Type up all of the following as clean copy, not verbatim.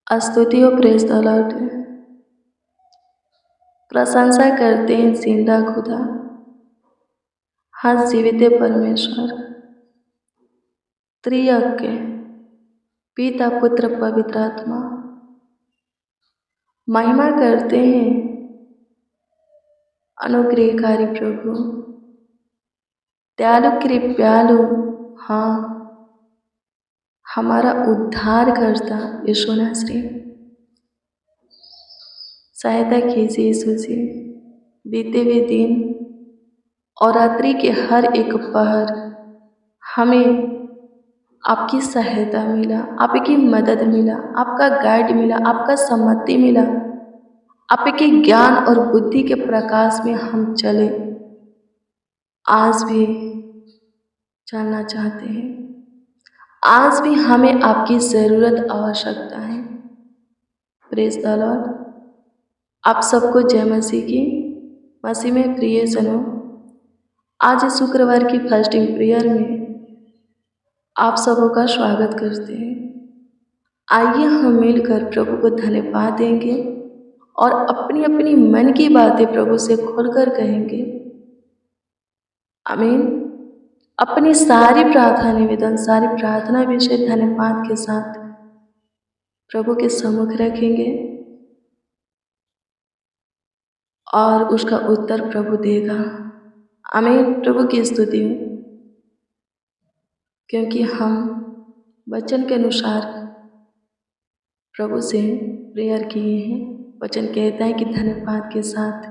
स्तुति हो praise the Lord. प्रशंसा करते हैं जिंदा खुदा, हाँ जीवित परमेश्वर, त्रियक के पिता पुत्र पवित्र आत्मा। महिमा करते हैं अनुग्रहकारी प्रभु, दयालु कृपालु, हाँ हमारा उद्धार करता यीशु नासरी। सहायता कीजिए यीशु जी, बीते हुए दिन और रात्रि के हर एक पहर हमें आपकी सहायता मिला, आपकी मदद मिला, आपका गाइड मिला, आपका सम्मति मिला, आपके ज्ञान और बुद्धि के प्रकाश में हम चले। आज भी चलना चाहते हैं, आज भी हमें आपकी ज़रूरत आवश्यकता है। Praise the Lord. आप सबको जय मसीह की। मसीह में प्रिय जनों, आज शुक्रवार की फास्टिंग प्रेयर में आप सबों का स्वागत करते हैं। आइए हम मिलकर प्रभु को धन्यवाद देंगे और अपनी अपनी मन की बातें प्रभु से खोलकर कहेंगे। आमीन। अपनी सारी प्रार्थना निवेदन, सारी प्रार्थना विषय धन्यवाद के साथ प्रभु के सम्मुख रखेंगे और उसका उत्तर प्रभु देगा। आमीन। प्रभु की स्तुति हो, क्योंकि हम वचन के अनुसार प्रभु से प्रेयर किए हैं। वचन कहता है कि धन्यवाद के साथ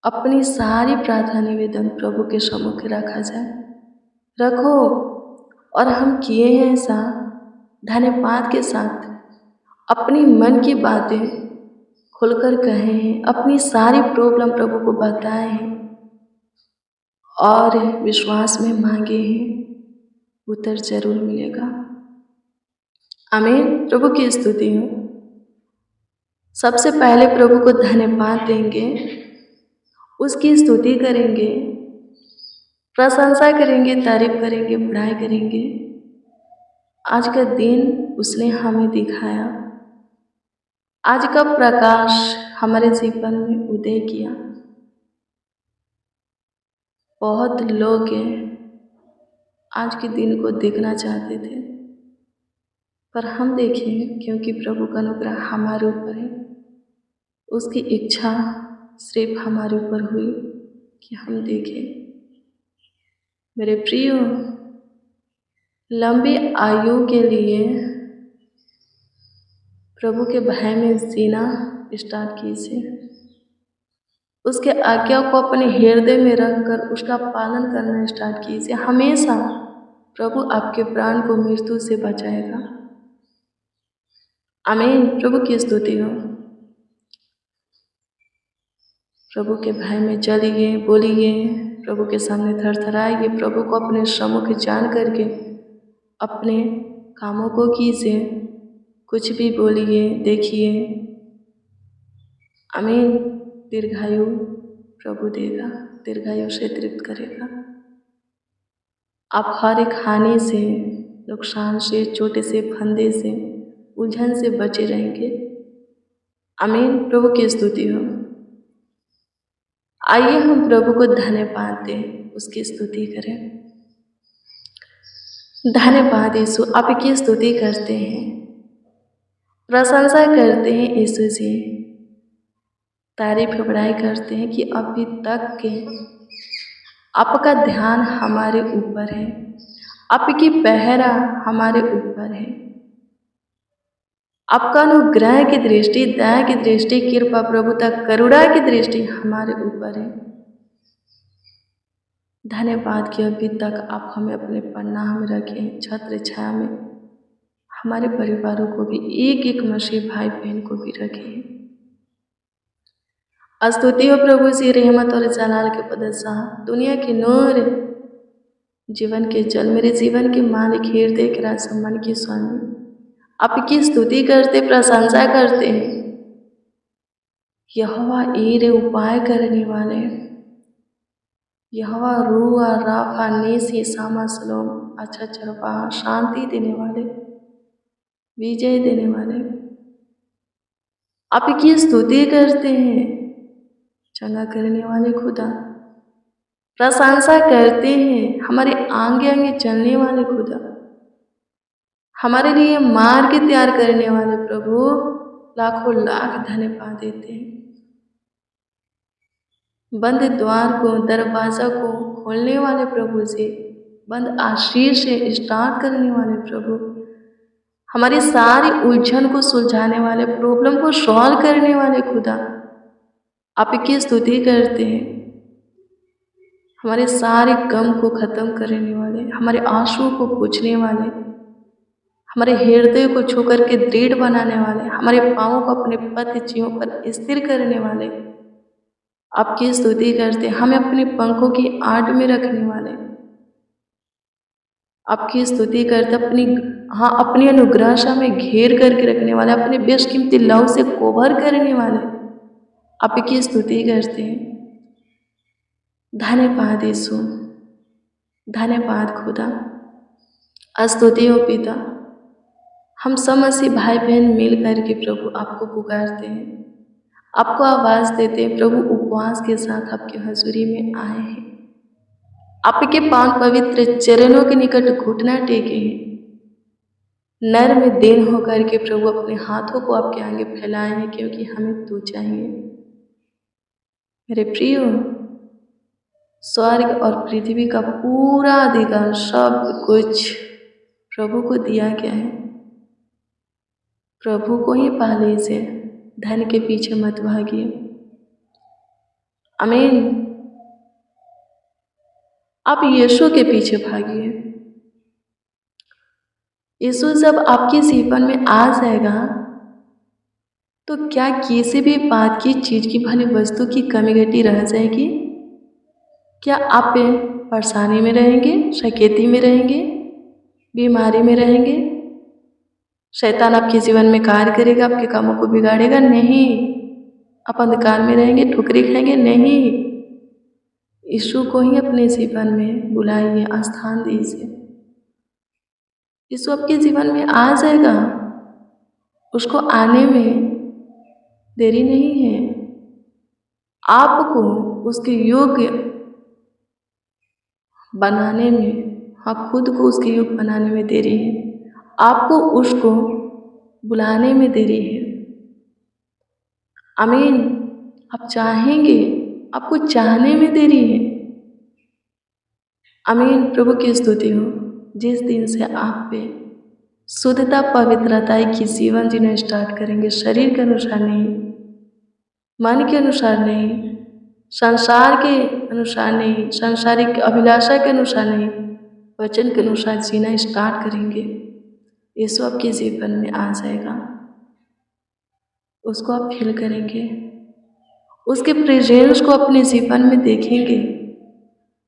अपनी सारी प्रार्थना निवेदन प्रभु के सम्मुख रखा जाए। रखो, और हम किए हैं ऐसा धन्यवाद के साथ अपनी मन की बातें खुलकर कहे हैं, अपनी सारी प्रॉब्लम प्रभु को बताए हैं और विश्वास में मांगे हैं, उत्तर जरूर मिलेगा। आमीन। प्रभु की स्तुति हो। सबसे पहले प्रभु को धन्यवाद देंगे, उसकी स्तुति करेंगे, प्रशंसा करेंगे, तारीफ करेंगे, बड़ाई करेंगे। आज का दिन उसने हमें दिखाया, आज का प्रकाश हमारे जीवन में उदय किया। बहुत लोग आज के दिन को देखना चाहते थे, पर हम देखेंगे क्योंकि प्रभु का अनुग्रह हमारे ऊपर है। उसकी इच्छा सिर्फ हमारे ऊपर हुई कि हम देखें। मेरे प्रियो, लंबी आयु के लिए प्रभु के भय में जीना स्टार्ट कीजिए। उसके आज्ञा को अपने हृदय में रखकर उसका पालन करना स्टार्ट कीजिए। हमेशा प्रभु आपके प्राण को मृत्यु से बचाएगा। आमीन। प्रभु की स्तुति हो। प्रभु के भय में चलिए, बोलिए, प्रभु के सामने थरथराइए, प्रभु को अपने सम्मुख जान करके अपने कामों को कीजिए, कुछ भी बोलिए, देखिए। आमीन। दीर्घायु प्रभु देगा, दीर्घायु से तृप्त करेगा। आप हर एक हानि से, नुकसान से, छोटे से फंदे से, उलझन से बचे रहेंगे। आमीन। प्रभु की स्तुति हो। आइए हम प्रभु को धन्यवाद दें, उसकी स्तुति करें। धन्यवाद यीशु, आपकी स्तुति करते हैं, प्रशंसा करते हैं यीशु जी, तारीफ बड़ाई करते हैं कि अभी तक के आपका ध्यान हमारे ऊपर है, आपकी पहरा हमारे ऊपर है। आपका अनुग्रह की दृष्टि, दया की दृष्टि, कृपा प्रभुता, करुणा की दृष्टि हमारे ऊपर है। धन्यवाद कि अभी तक आप हमें अपने पन्नाह में रखें, छत्र छाया में हमारे परिवारों को भी, एक एक मसीह भाई बहन को भी रखें। स्तुति हो प्रभु जी, रहमत और जलाल के पदशाह, दुनिया के नूर, जीवन के जल, मेरे जीवन के मालिक, हृदय के राज, सम्मान के स्वामी, आपकी स्तुति करते, प्रशंसा करते हैं। यहोवा ईरे, उपाय करने वाले, यहोवा रूआ, राफा, नेसी, सामा, सलोम, अच्छा चरपा, शांति देने वाले, विजय देने वाले, आपकी स्तुति करते हैं, चंगा करने वाले खुदा। प्रशंसा करते हैं, हमारे आगे आगे चलने वाले खुदा, हमारे लिए मार्ग तैयार करने वाले प्रभु, लाखों लाख धन्यवाद देते हैं। बंद द्वार को, दरवाजा को खोलने वाले प्रभु से, बंद आशीष से स्टार्ट करने वाले प्रभु, हमारी सारी उलझन को सुलझाने वाले, प्रॉब्लम को सॉल्व करने वाले खुदा, आपकी स्तुति करते हैं। हमारे सारे गम को खत्म करने वाले, हमारे आंसुओं को पोंछने वाले, हमारे हृदय को छू करके दृढ़ बनाने वाले, हमारे पाँवों को अपने पथ जीवों पर स्थिर करने वाले, आपकी स्तुति करते, हमें अपने पंखों की आड़ में रखने वाले, आपकी स्तुति करते, अपनी अनुग्रह से हमें घेर करके रखने वाले, अपने बेशकीमती लहू से कोभर करने वाले, आपकी स्तुति करते हैं। धन्यवाद यीशु, धन्यवाद खुदा, स्तुति हो पिता। हम सब मसीह भाई बहन मिल करके प्रभु आपको पुकारते हैं, आपको आवाज़ देते हैं प्रभु, उपवास के साथ आपके हजूरी में आए हैं, आपके पावन पवित्र चरणों के निकट घुटना टेके हैं, नर्म दिन होकर के प्रभु अपने हाथों को आपके आगे फैलाए हैं, क्योंकि हमें तू चाहिए। मेरे प्रियो, स्वर्ग और पृथ्वी का पूरा अधिकार, सब कुछ प्रभु को दिया गया है। प्रभु को ही पा लीजिए, धन के पीछे मत भागिए। आमीन। आप यीशु के पीछे भागिए। यीशु जब आपके जीवन में आ जाएगा तो क्या किसी भी बात की, चीज की, भली वस्तु की कमी घटी रह जाएगी? क्या आप परेशानी में रहेंगे, शकेती में रहेंगे, बीमारी में रहेंगे? शैतान आपके जीवन में कार्य करेगा, आपके कामों को बिगाड़ेगा? नहीं। आप अंधकार में रहेंगे, ठुकरी खाएंगे? नहीं। यीशु को ही अपने जीवन में बुलाइए, स्थान दीजिए। यीशु आपके जीवन में आ जाएगा, उसको आने में देरी नहीं है। आपको उसके योग्य बनाने में, हाँ, खुद को उसके योग्य बनाने में देरी है, आपको उसको बुलाने में देरी है। आमीन। आप चाहेंगे, आपको चाहने में देरी है। आमीन। प्रभु की स्तुति हो। जिस दिन से आप पे शुद्धता, पवित्रता की जीवन जीना स्टार्ट करेंगे, शरीर के अनुसार नहीं, मन के अनुसार नहीं, संसार के अनुसार नहीं, सांसारिक अभिलाषा के अनुसार नहीं, वचन के अनुसार जीना स्टार्ट करेंगे, यीशु आपके जीवन में आ जाएगा। उसको आप फील करेंगे, उसके प्रेजेंस को अपने जीवन में देखेंगे,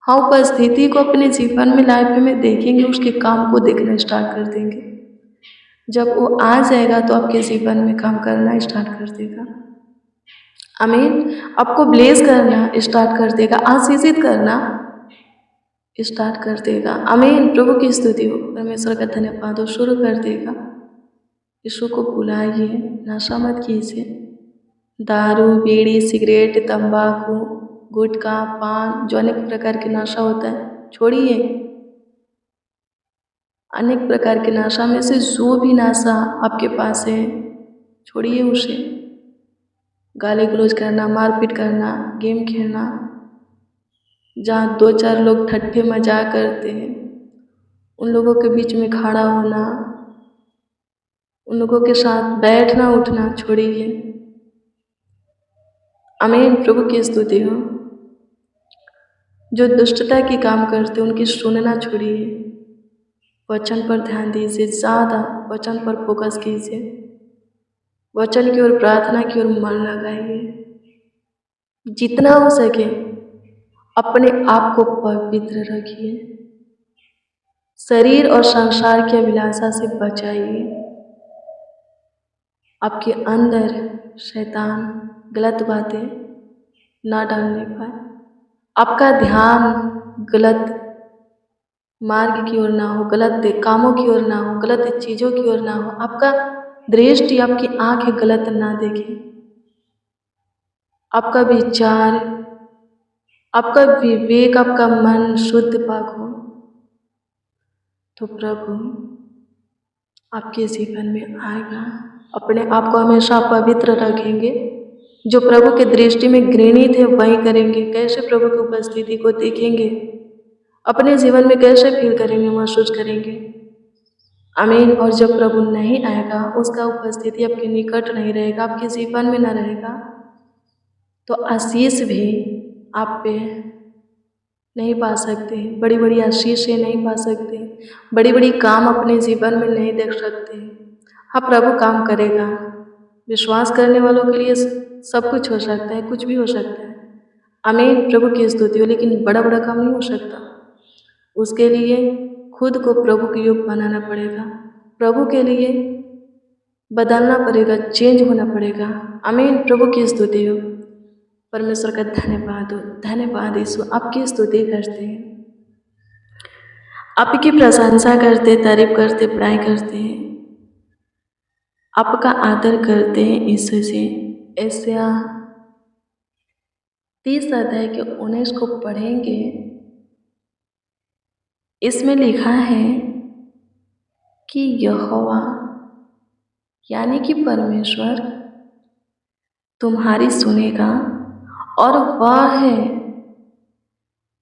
हाँ, उपस्थिति को अपने जीवन में, लाइफ में देखेंगे, उसके काम को देखना स्टार्ट कर देंगे। जब वो आ जाएगा तो आपके जीवन में काम करना स्टार्ट कर देगा। आमीन। आपको ब्लेस करना स्टार्ट कर देगा, आशीषित करना स्टार्ट कर देगा। आमीन। प्रभु की स्तुति हो, परमेश्वर का धन्यवाद हो, शुरू कर देगा। यीशु को बुलाइए, नशा मत कीजिए। दारू, बीड़ी, सिगरेट, तंबाकू, गुटखा, पान, जो अनेक प्रकार के नशा होता है, छोड़िए। अनेक प्रकार के नशा में से जो भी नशा आपके पास है, छोड़िए उसे। गाली गलौज करना, मारपीट करना, गेम खेलना, जहाँ 2-4 लोग ठट्ठे मजाक करते हैं, उन लोगों के बीच में खड़ा होना, उन लोगों के साथ बैठना उठना छोड़िए। आमीन। प्रभु की स्तुति हो। जो दुष्टता के काम करते उनकी सुनना छोड़िए, वचन पर ध्यान दीजिए, ज़्यादा वचन पर फोकस कीजिए, वचन की ओर, प्रार्थना की ओर मन लगाइए। जितना हो सके अपने आप को पवित्र रखिए, शरीर और संसार की अभिलाषा से बचाइए। आपके अंदर शैतान गलत बातें ना डालने पाए, आपका ध्यान गलत मार्ग की ओर ना हो, गलत कामों की ओर ना हो, गलत चीज़ों की ओर ना हो, आपका दृष्टि, आपकी आँखें गलत ना देखें। आपका विचार, आपका विवेक, आपका मन शुद्ध पाक हो, तो प्रभु आपके जीवन में आएगा। अपने आप को हमेशा पवित्र रखेंगे। जो प्रभु के दृष्टि में घृणित है वही करेंगे। कैसे प्रभु की उपस्थिति को देखेंगे, अपने जीवन में कैसे फील करेंगे, महसूस करेंगे। आमीन। और जब प्रभु नहीं आएगा, उसका उपस्थिति आपके निकट नहीं रहेगा, आपके जीवन में न रहेगा, तो आशीष भी आप पे नहीं पा सकते, बड़ी बड़ी आशीषें नहीं पा सकते, बड़ी बड़ी काम अपने जीवन में नहीं देख सकते। हाँ, प्रभु काम करेगा। विश्वास करने वालों के लिए सब कुछ हो सकता है, कुछ भी हो सकता है। आमीन। प्रभु की स्तुति हो। लेकिन बड़ा बड़ा काम नहीं हो सकता। उसके लिए खुद को प्रभु के योग बनाना पड़ेगा, प्रभु के लिए बदलना पड़ेगा, चेंज होना पड़ेगा। आमीन। प्रभु की स्तुति हो। परमेश्वर का धन्यवाद हो। धन्यवाद यीशु। आपकी स्तुति करते हैं, आपकी प्रशंसा करते, तारीफ करते, बड़ाई करते हैं, आपका आदर करते हैं यीशु जी। यशायाह 30 अध्याय के 19 को पढ़ेंगे। इसमें लिखा है कि यहोवा यानी कि परमेश्वर तुम्हारी सुनेगा और वह है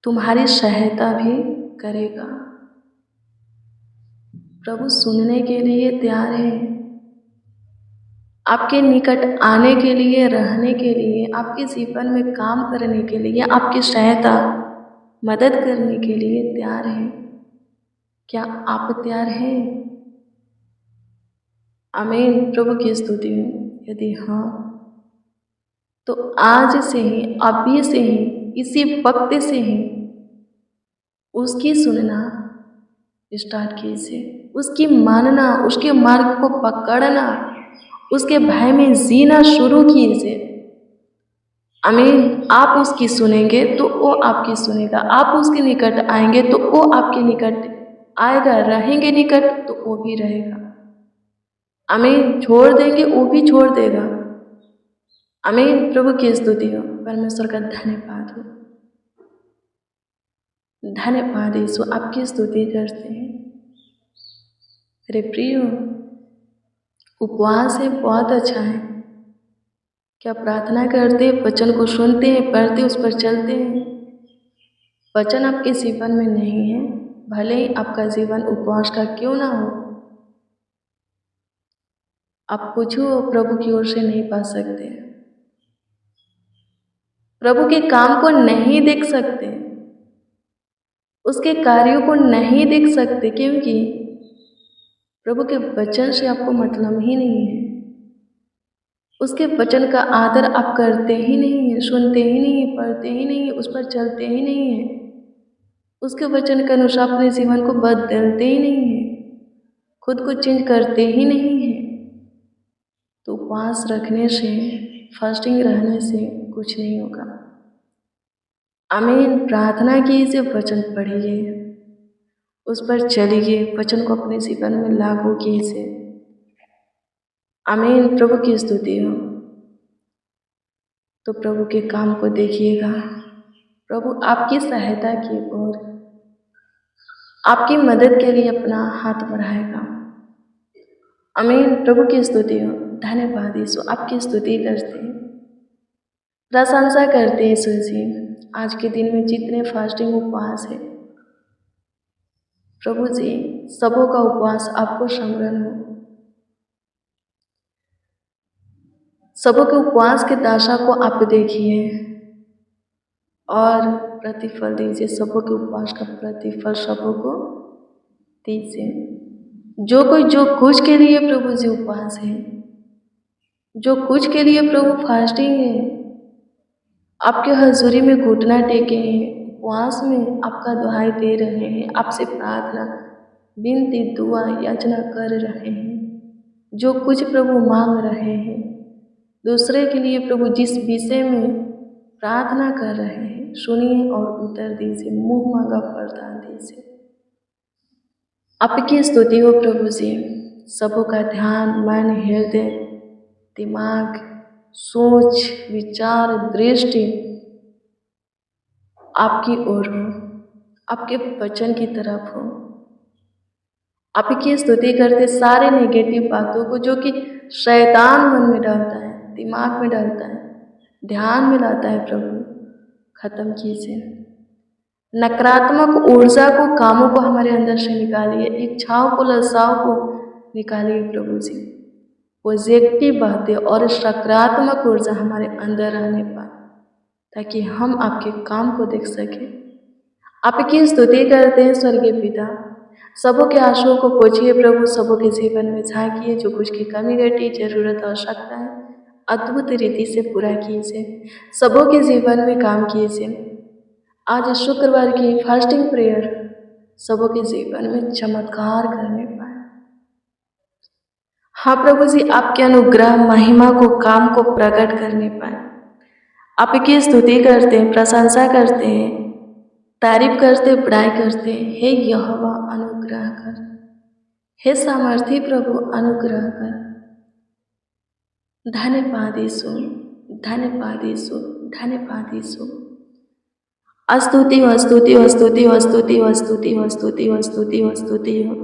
तुम्हारी सहायता भी करेगा। प्रभु सुनने के लिए तैयार है, आपके निकट आने के लिए, रहने के लिए, आपके जीवन में काम करने के लिए, आपकी सहायता, मदद करने के लिए तैयार है। क्या आप तैयार हैं? आमीन। प्रभु की स्तुति हो। यदि हाँ, तो आज से ही, अभी से ही, इसी वक्त से ही उसकी सुनना स्टार्ट कीजिए, उसकी मानना, उसके मार्ग को पकड़ना, उसके भय में जीना शुरू कीजिए। आमीन। आप उसकी सुनेंगे तो वो आपकी सुनेगा, आप उसके निकट आएंगे तो वो आपके निकट आएगा, रहेंगे निकट तो वो भी रहेगा। आमीन। छोड़ देंगे वो भी छोड़ देगा। आमीन। प्रभु की स्तुति हो। परमेश्वर का धन्यवाद हो। धन्यवाद यीशु। आपकी स्तुति करते हैं। अरे प्रियो, उपवास है, बहुत अच्छा है। क्या प्रार्थना करते, वचन को सुनते हैं, पढ़ते, उस पर चलते हैं। वचन आपके जीवन में नहीं है, भले ही आपका जीवन उपवास का क्यों ना हो, आप कुछ प्रभु की ओर से नहीं पा सकते, प्रभु के काम को नहीं देख सकते, उसके कार्यों को नहीं देख सकते, क्योंकि प्रभु के वचन से आपको मतलब ही नहीं है। उसके वचन का आदर आप करते ही नहीं है, सुनते ही नहीं है, पढ़ते ही नहीं है, उस पर चलते ही नहीं है, उसके वचन के अनुसार अपने जीवन को बदलते ही नहीं है, खुद को चेंज करते ही नहीं है, तो उपवास रखने से, फास्टिंग रहने से कुछ नहीं होगा। आमीन। प्रार्थना कीजिए, वचन पढ़िए, उस पर चलिए, वचन को अपने जीवन में लागू कीजिए। आमीन। प्रभु की स्तुति हो। तो प्रभु के काम को देखिएगा, प्रभु आपकी सहायता की ओर, आपकी मदद के लिए अपना हाथ बढ़ाएगा। आमीन। प्रभु की स्तुति हो। धन्यवाद यीशु। आपकी स्तुति करते हैं, प्रशंसा करते हैं यीशु जी। आज के दिन में जितने फास्टिंग उपवास है, प्रभु जी सबों का उपवास आपको समरण हो, सबों के उपवास के दशा को आप देखिए और प्रतिफल दीजिए। सबों के उपवास का प्रतिफल सबों को दीजिए। जो कोई जो कुछ के लिए प्रभु जी उपवास है, जो कुछ के लिए प्रभु फास्टिंग है, आपके हजूरी में घुटना टेके हैं, उपवास में आपका दुहाई दे रहे हैं, आपसे प्रार्थना, विनती, दुआ, याचना कर रहे हैं, जो कुछ प्रभु मांग रहे हैं, दूसरे के लिए प्रभु जिस विषय में प्रार्थना कर रहे हैं, सुनिए और उत्तर दीजिए, मुंह मांगा वरदान दीजिए। आपकी स्तुति हो प्रभु जी। सबों का ध्यान, मन, हृदय, दिमाग सोच, विचार, दृष्टि आपकी ओर हो, आपके वचन की तरफ हो। आपकी स्तुति करते सारे नेगेटिव बातों को जो कि शैतान मन में डालता है, दिमाग में डालता है, ध्यान में लाता है, प्रभु खत्म कीजिए। नकारात्मक ऊर्जा को, कामों को हमारे अंदर से निकालिए, इच्छाओं को, ललसाओं को निकालिए प्रभु जी। पॉजिटिव बातें और सकारात्मक ऊर्जा हमारे अंदर रहने पाए, ताकि हम आपके काम को देख सकें। आपकी स्तुति करते हैं स्वर्गीय पिता। सबों के आंसुओं को पोंछिए प्रभु, सबों के जीवन में झांकिए, जो कुछ की कमी घटी, जरूरत, आवश्यकता है, अद्भुत रीति से पूरा कीजिए, सबों के जीवन में काम कीजिए। आज शुक्रवार की फास्टिंग प्रेयर सबों के जीवन में चमत्कार करने पाए। हाँ प्रभु जी, आपके अनुग्रह, महिमा को, काम को प्रकट करने पाए। आपकी स्तुति करते हैं, प्रशंसा करते हैं, तारीफ करते, बड़ाई करते हैं। हे यहोवा अनुग्रह कर, हे सामर्थी प्रभु अनुग्रह कर। धन्यवाद यीशु, धन्यवाद यीशु, धन्यवाद यीशु। स्तुति हो, स्तुति हो, स्तुति हो, स्तुति हो, स्तुति हो, स्तुति हो, स्तुति हो, स्तुति हो।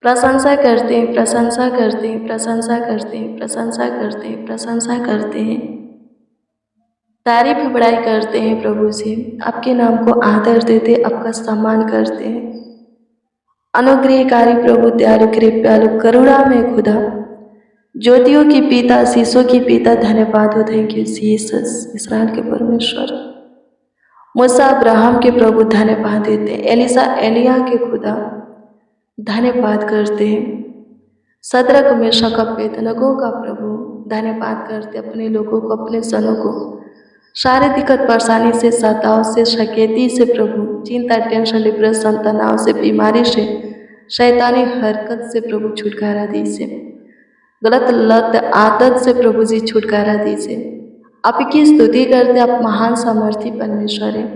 प्रशंसा करते हैं, प्रशंसा करते हैं, प्रशंसा करते हैं, प्रशंसा करते हैं, प्रशंसा करते हैं, तारीफ बड़ाई करते हैं प्रभु जी। आपके नाम को आदर देते, आपका सम्मान करते हैं। अनुग्रहकारी प्रभु, दयालु, कृपालु, करुणा में खुदा, ज्योतियों की पिता, शीशों की पिता, धन्यवाद हो, थैंक यू जीसस। इस्राएल के परमेश्वर, मूसा अब्राहम के प्रभु, धन्यवाद देते हैं। एलिसा एलिया के खुदा, धन्यवाद करते हैं। सदरक मेशक अबेदनगो का प्रभु, धन्यवाद करते अपने लोगों को, अपने जनों को सारे दिक्कत परेशानी से, सताव से, शकेती से प्रभु, चिंता, टेंशन, डिप्रेशन, तनाव से, बीमारी से, शैतानी हरकत से प्रभु छुटकारा दीजिए, गलत लत आदत से प्रभु जी छुटकारा दीजिए। आपकी स्तुति करते, आप महान सामर्थी परमेश्वर है,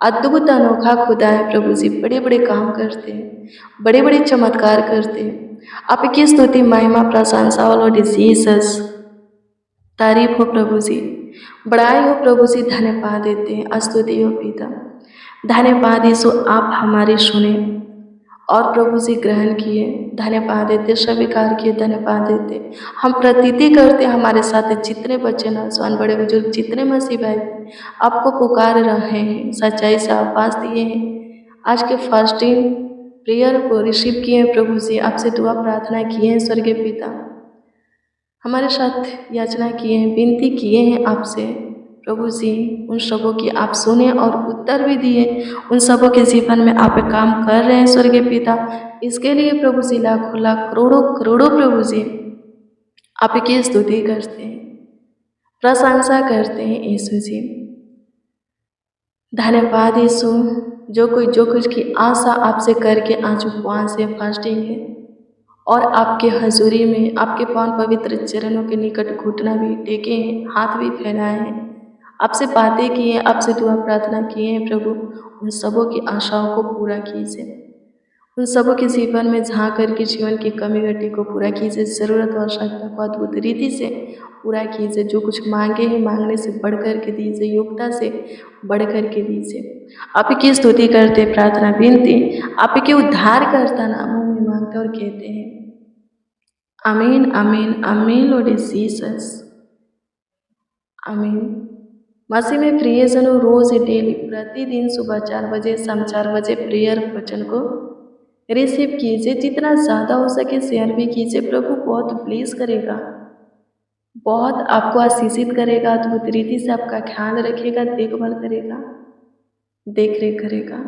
अद्भुत अनोखा खुदा है प्रभु जी। बड़े बड़े काम करते हैं, बड़े बड़े चमत्कार करते हैं। आपकी स्तुति, महिमा, प्रशंसा और जीसस, तारीफ हो प्रभु जी, बड़ाई हो प्रभु जी। धन्यवाद देते हैं, स्तुति हो पिता। धन्यवाद यीशु, आप हमारी सुने और प्रभु जी ग्रहण किए। धन्यवाद देते, स्वीकार किए, धन्यवाद देते। हम प्रतीति करते हमारे साथ जितने बच्चे, नौजवान, बड़े बुजुर्ग, जितने मसीह भाई आपको पुकार रहे हैं, सच्चाई से आवाज़ दिए हैं, आज के फास्टिंग प्रेयर को रिसीव किए हैं प्रभु जी, आपसे दुआ प्रार्थना किए हैं स्वर्गीय पिता, हमारे साथ याचना किए हैं, विनती किए हैं आपसे प्रभु जी। उन सबों की आप सुने और उत्तर भी दिए, उन सबों के जीवन में आप काम कर रहे हैं स्वर्गीय पिता। इसके लिए प्रभु जी लाखों लाख करोड़ों करोड़ों प्रभु जी आपकी स्तुति करते हैं, प्रशंसा करते हैं यीशु जी। धन्यवाद यीशु, जो कुछ की आशा आपसे करके आज उपवास है, फास्टिंग है और आपके हजूरी में, आपके पावन पवित्र चरणों के निकट घुटना भी टेके हैं, हाथ भी फैलाए हैं, आपसे बातें की हैं, आपसे दुआ प्रार्थना किए हैं प्रभु। उन सबों की आशाओं को पूरा कीजिए, उन सबों के जीवन में झाँक करके जीवन की कमी घटी को पूरा कीजिए, ज़रूरत और आवश्यकता को अद्भुत रीति से पूरा कीजिए। जो कुछ मांगे हैं, मांगने से बढ़ कर के दीजिए, योग्यता से बढ़ कर के दीजिए। आपकी स्तुति करते, प्रार्थना विनती आपके उद्धारकर्ता नामों में मांगते और कहते हैं आमीन, आमीन, आमीन लॉर्ड जीसस, आमीन। मसीह में प्रियजनों, रोज़ डेली प्रतिदिन सुबह 4 बजे, शाम 4 बजे प्रेयर वचन को रिसीव कीजिए। जितना ज़्यादा हो सके शेयर भी कीजिए, प्रभु बहुत ब्लेस करेगा, बहुत आपको आशीषित करेगा, अद्भुत रीति से आपका ख्याल रखेगा, देखभाल करेगा, देख रेख करेगा।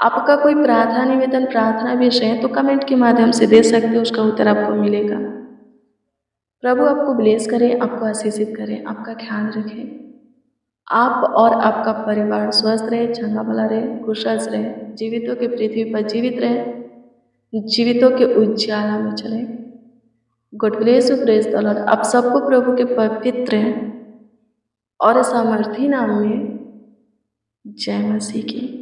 आपका कोई प्रार्थना निवेदन, प्रार्थना विषय है तो कमेंट के माध्यम से दे सकते हो, उसका उत्तर आपको मिलेगा। प्रभु आपको ब्लेस करे, आपको आशीषित करे, आपका ख्याल रखे, आप और आपका परिवार स्वस्थ रहे, चंगा भला रहे, कुशल रहे, जीवितों के पृथ्वी पर जीवित रहे, जीवितों के उज्ज्वला में चले। God bless you, praise the Lord. आप सबको प्रभु के पवित्र और सामर्थी नाम में जय मसीह की।